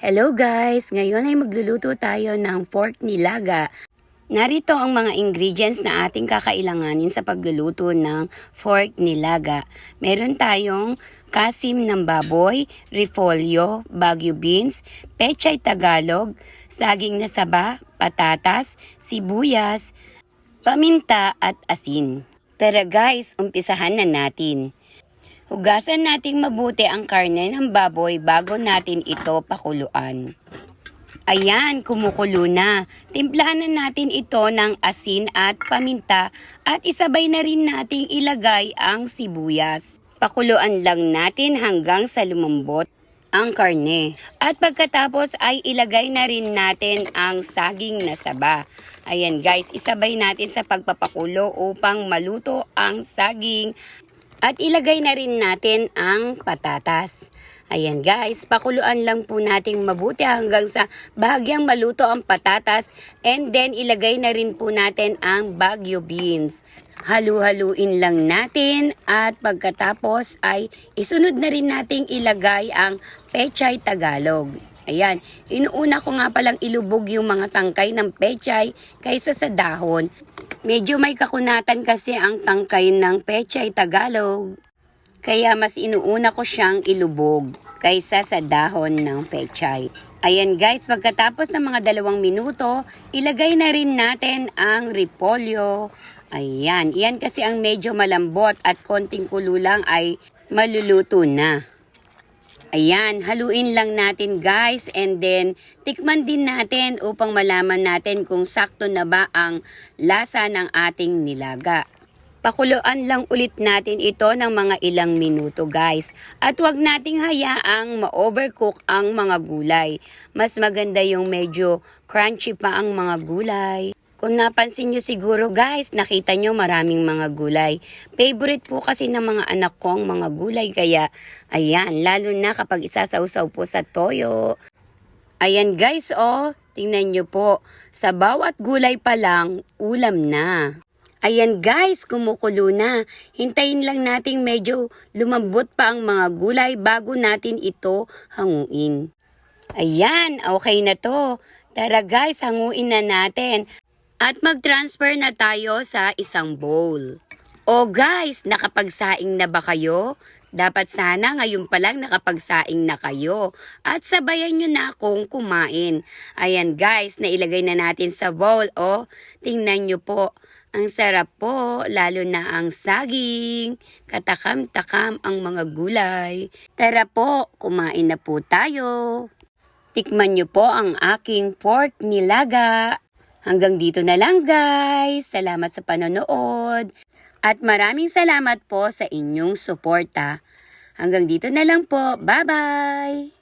Hello guys! Ngayon ay magluluto tayo ng pork nilaga. Narito ang mga ingredients na ating kakailanganin sa pagluluto ng pork nilaga. Meron tayong kasim ng baboy, repolyo, Baguio beans, pechay Tagalog, saging na saba, patatas, sibuyas, paminta at asin. Tara guys, umpisahan na natin. Hugasan nating mabuti ang karne ng baboy bago natin ito pakuluan. Ayan, kumukulo na. Timplahan na natin ito ng asin at paminta at isabay na rin nating ilagay ang sibuyas. Pakuluan lang natin hanggang sa lumambot ang karne. At pagkatapos ay ilagay na rin natin ang saging na saba. Ayan guys, isabay natin sa pagpapakulo upang maluto ang saging. At ilagay na rin natin ang patatas. Ayan guys, pakuluan lang po nating mabuti hanggang sa bahagyang maluto ang patatas. And then ilagay na rin po natin ang Baguio beans. Halu-haluin lang natin at pagkatapos ay isunod na rin nating ilagay ang pechay Tagalog. Ayan, inuuna ko nga palang ilubog yung mga tangkay ng pechay kaysa sa dahon. Medyo may kakunatan kasi ang tangkay ng pechay Tagalog. Kaya mas inuuna ko siyang ilubog kaysa sa dahon ng pechay. Ayan guys, pagkatapos ng mga 2 minuto, ilagay na rin natin ang repolyo. Ayan, iyan kasi ang medyo malambot at konting kulo lang ay maluluto na. Ayan, haluin lang natin guys and then tikman din natin upang malaman natin kung sakto na ba ang lasa ng ating nilaga. Pakuluan lang ulit natin ito ng mga ilang minuto guys. At huwag nating hayaang ma-overcook ang mga gulay. Mas maganda yung medyo crunchy pa ang mga gulay. Kung napansin nyo siguro guys, nakita nyo maraming mga gulay. Favorite po kasi ng mga anak ko ang mga gulay kaya ayan, lalo na kapag isasawsaw po sa toyo. Ayan guys oh, tingnan nyo po, sa bawat gulay pa lang, ulam na. Ayan guys, kumukulo na. Hintayin lang nating medyo lumambot pa ang mga gulay bago natin ito hanguin. Ayan, okay na to. Tara guys, hanguin na natin. At mag-transfer na tayo sa isang bowl. O guys, nakapagsaing na ba kayo? Dapat sana ngayon pa lang nakapagsaing na kayo. At sabayan nyo na akong kumain. Ayan guys, nailagay na natin sa bowl. O, tingnan nyo po. Ang sarap po, lalo na ang saging. Katakam-takam ang mga gulay. Tara po, kumain na po tayo. Tikman nyo po ang aking pork nilaga. Hanggang dito na lang guys. Salamat sa panonood. At maraming salamat po sa inyong suporta. Hanggang dito na lang po. Bye-bye!